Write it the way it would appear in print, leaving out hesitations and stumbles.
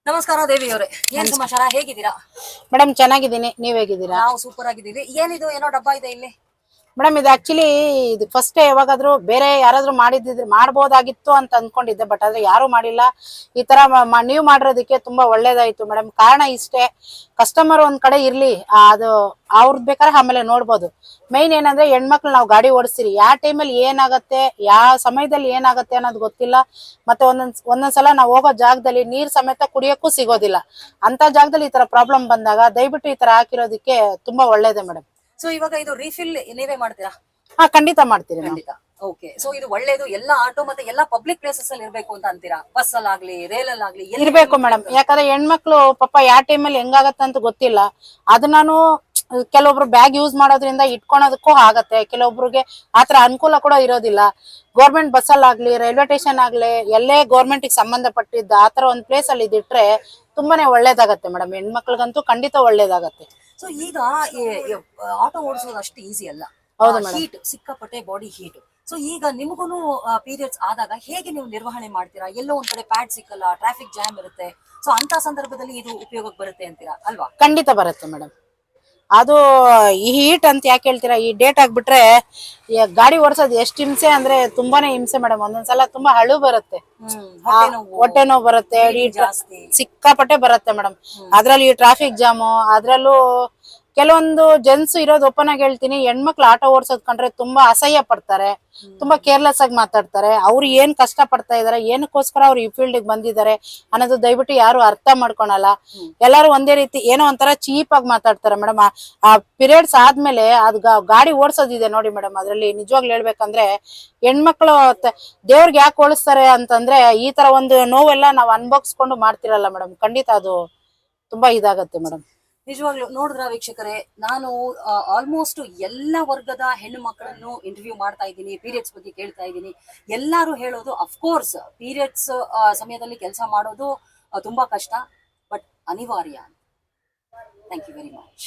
ನಮಸ್ಕಾರ ದೇವಿ ಅವರೇ, ಏನ್ ಸಮಾಚಾರ, ಹೇಗಿದ್ದೀರಾ? ಮೇಡಮ್ ಚೆನ್ನಾಗಿದ್ದೀನಿ, ನೀವ್ ಹೇಗಿದ್ದೀರಾ? ನಾವು ಸೂಪರ್ ಆಗಿದ್ದೀವಿ. ಏನಿದು, ಏನೋ ಡಬ್ಬ ಇದೆ ಇಲ್ಲಿ? ಮೇಡಮ್ ಇದು ಆಕ್ಚುಲಿ ಇದು ಫಸ್ಟ್ ಯಾವಾಗಾದ್ರೂ ಬೇರೆ ಯಾರಾದ್ರೂ ಮಾಡಿದ್ರೆ ಮಾಡ್ಬೋದಾಗಿತ್ತು ಅಂತ ಅನ್ಕೊಂಡಿದ್ದೆ, ಬಟ್ ಆದ್ರೆ ಯಾರು ಮಾಡಿಲ್ಲ. ಈ ತರ ನೀವು ಮಾಡಿರೋದಕ್ಕೆ ತುಂಬಾ ಒಳ್ಳೇದಾಯ್ತು ಮೇಡಮ್. ಕಾರಣ ಇಷ್ಟೇ, ಕಸ್ಟಮರ್ ಒಂದ್ ಕಡೆ ಇರ್ಲಿ, ಅದು ಅವ್ರದ್ ಬೇಕಾದ್ರೆ ಆಮೇಲೆ ನೋಡ್ಬೋದು. ಮೈನ್ ಏನಂದ್ರೆ ಹೆಣ್ಮಕ್ಳು ನಾವು ಗಾಡಿ ಓಡಿಸ್ತೀರಿ, ಯಾವ ಟೈಮಲ್ಲಿ ಏನಾಗತ್ತೆ, ಯಾವ ಸಮಯದಲ್ಲಿ ಏನಾಗತ್ತೆ ಅನ್ನೋದು ಗೊತ್ತಿಲ್ಲ. ಮತ್ತೆ ಒಂದೊಂದ್ಸಲ ನಾವು ಹೋಗೋ ಜಾಗದಲ್ಲಿ ನೀರ್ ಸಮೇತ ಕುಡಿಯಕ್ಕೂ ಸಿಗೋದಿಲ್ಲ. ಅಂತ ಜಾಗದಲ್ಲಿ ಈ ತರ ಪ್ರಾಬ್ಲಮ್ ಬಂದಾಗ ದಯವಿಟ್ಟು ಈ ತರ ಹಾಕಿರೋದಕ್ಕೆ ತುಂಬಾ ಒಳ್ಳೇದೆ ಮೇಡಮ್. ಸೊ ಇವಾಗ ಇದು ರೀಫಿಲ್ ನೀವೇ ಮಾಡ್ತೀರಾ? ಖಂಡಿತ ಮಾಡ್ತೀರಿ. ಖಂಡಿತ. ಓಕೆ, ಸೊ ಇದು ಒಳ್ಳೇದು. ಎಲ್ಲ ಆಟೋ ಮತ್ತೆ ಎಲ್ಲ ಪಬ್ಲಿಕ್ ಪ್ಲೇಸಸ್ ಅಲ್ಲಿ ಇರ್ಬೇಕು ಅಂತ ಅಂತೀರಾ? ಬಸ್ ಅಲ್ಲಾಗ್ಲಿ, ರೈಲ್ ಅಲ್ಲಾಗ್ಲಿ ಇರ್ಬೇಕು ಮೇಡಮ್. ಯಾಕಂದ್ರೆ ಹೆಣ್ಮಕ್ಳು ಪಾಪ ಯಾವ ಟೈಮಲ್ಲಿ ಹೆಂಗಾಗತ್ತೆ ಅಂತ ಗೊತ್ತಿಲ್ಲ. ಅದು ನಾನು ಕೆಲವೊಬ್ರು ಬ್ಯಾಗ್ ಯೂಸ್ ಮಾಡೋದ್ರಿಂದ ಇಟ್ಕೊಳೋದಕ್ಕೂ ಆಗತ್ತೆ, ಕೆಲವೊಬ್ರಿಗೆ ಆತರ ಅನುಕೂಲ ಕೂಡ ಇರೋದಿಲ್ಲ. ಗೌರ್ಮೆಂಟ್ ಬಸ್ ಅಲ್ಲಾಗ್ಲಿ, ರೈಲ್ವೆ ಸ್ಟೇಷನ್ ಆಗ್ಲಿ, ಎಲ್ಲೇ ಗೌರ್ಮೆಂಟ್ ಸಂಬಂಧಪಟ್ಟಿದ್ದ ಆತರ ಒಂದ್ ಪ್ಲೇಸ್ ಅಲ್ಲಿ ಇದಿಟ್ರೆ ತುಂಬಾನೇ ಒಳ್ಳೇದಾಗತ್ತೆ ಮೇಡಮ್. ಹೆಣ್ಮಕ್ಳಿಗಂತೂ ಖಂಡಿತ ಒಳ್ಳೇದಾಗತ್ತೆ. ಸೊ ಈಗ ಆಟೋ ಓಡಿಸೋದು ಅಷ್ಟು ಈಸಿ ಅಲ್ಲ. ಹೌದು ಮೇಡಮ್. ಹೀಟ್ ಸಿಕ್ಕಾಪಟ್ಟೆ, ಬಾಡಿ ಹೀಟ್. ಸೊ ಈಗ ನಿಮಗೂ ಪೀರಿಯಡ್ಸ್ ಆದಾಗ ಹೇಗೆ ನೀವು ನಿರ್ವಹಣೆ ಮಾಡ್ತೀರಾ? ಎಲ್ಲೋ ಒಂದ್ ಕಡೆ ಪ್ಯಾಡ್ ಸಿಕ್ಕಲ್ಲ, ಟ್ರಾಫಿಕ್ ಜಾಮ್ ಇರುತ್ತೆ. ಸೊ ಅಂತ ಸಂದರ್ಭದಲ್ಲಿ ಇದು ಉಪಯೋಗಕ್ಕೆ ಬರುತ್ತೆ ಅಂತೀರಾ ಅಲ್ವಾ? ಖಂಡಿತ ಬರುತ್ತೆ ಮೇಡಮ್. ಅದು ಈ ಹೀಟ್ ಅಂತ ಯಾಕೆ ಹೇಳ್ತೀರಾ, ಈ ಡೇಟ್ ಆಗ್ಬಿಟ್ರೆ ಗಾಡಿ ಓಡಿಸೋದು ಎಷ್ಟು ಹಿಂಸೆ ಅಂದ್ರೆ ತುಂಬಾನೇ ಹಿಂಸೆ ಮೇಡಮ್. ಒಂದೊಂದ್ಸಲ ತುಂಬಾ ಅಳು ಬರುತ್ತೆ, ಹೊಟ್ಟೆ ನೋವು ಬರುತ್ತೆ, ಸಿಕ್ಕಾಪಟ್ಟೆ ಬರುತ್ತೆ ಮೇಡಮ್. ಅದ್ರಲ್ಲಿ ಈ ಟ್ರಾಫಿಕ್ ಜಾಮು, ಅದ್ರಲ್ಲೂ ಕೆಲವೊಂದು ಜೆಂಟ್ಸ್ ಇರೋದು ಓಪನ್ ಆಗಿ ಹೇಳ್ತೀನಿ, ಹೆಣ್ಮಕ್ಳು ಆಟೋ ಓಡಿಸೋದ್ ಕಂಡ್ರೆ ತುಂಬಾ ಅಸಹ್ಯ ಪಡ್ತಾರೆ, ತುಂಬಾ ಕೇರ್ಲೆಸ್ ಆಗಿ ಮಾತಾಡ್ತಾರೆ. ಅವ್ರು ಏನ್ ಕಷ್ಟ ಪಡ್ತಾ ಇದಾರೆ, ಏನಕ್ಕೋಸ್ಕರ ಅವ್ರು ಈ ಫೀಲ್ಡ್ ಬಂದಿದ್ದಾರೆ ಅನ್ನೋದು ದಯವಿಟ್ಟು ಯಾರು ಅರ್ಥ ಮಾಡ್ಕೊಳಲ್ಲ. ಎಲ್ಲಾರು ಒಂದೇ ರೀತಿ ಏನೋ ಒಂಥರ ಚೀಪ್ ಆಗಿ ಮಾತಾಡ್ತಾರೆ ಮೇಡಮ್. ಆ ಪೀರಿಯಡ್ಸ್ ಆದ್ಮೇಲೆ ಅದ್ ಗಾಡಿ ಓಡಿಸೋದಿದೆ ನೋಡಿ ಮೇಡಮ್, ಅದ್ರಲ್ಲಿ ನಿಜವಾಗ್ಲು ಹೇಳ್ಬೇಕಂದ್ರೆ ಹೆಣ್ಮಕ್ಳು ದೇವ್ರಿಗೆ ಯಾಕೆ ಓಡಿಸ್ತಾರೆ ಅಂತಂದ್ರೆ ಈ ತರ ಒಂದು ನೋವೆಲ್ಲ ನಾವ್ ಅನ್ಭವಿಸ್ಕೊಂಡು ಮಾಡ್ತಿರಲ್ಲ ಮೇಡಮ್. ಖಂಡಿತ ಅದು ತುಂಬಾ ಇದಾಗತ್ತೆ ಮೇಡಮ್. ನಿಜವಾಗ್ಲೂ ನೋಡಿದ್ರ ವೀಕ್ಷಕರೇ, ನಾನು ಆಲ್ಮೋಸ್ಟ್ ಎಲ್ಲ ವರ್ಗದ ಹೆಣ್ಣು ಮಕ್ಕಳನ್ನು ಇಂಟರ್ವ್ಯೂ ಮಾಡ್ತಾ ಇದ್ದೀನಿ, ಪೀರಿಯಡ್ಸ್ ಬಗ್ಗೆ ಕೇಳ್ತಾ ಇದ್ದೀನಿ. ಎಲ್ಲರೂ ಹೇಳೋದು ಅಫ್ಕೋರ್ಸ್ ಪೀರಿಯಡ್ಸ್ ಸಮಯದಲ್ಲಿ ಕೆಲಸ ಮಾಡೋದು ತುಂಬಾ ಕಷ್ಟ, ಬಟ್ ಅನಿವಾರ್ಯ. Thank you very much.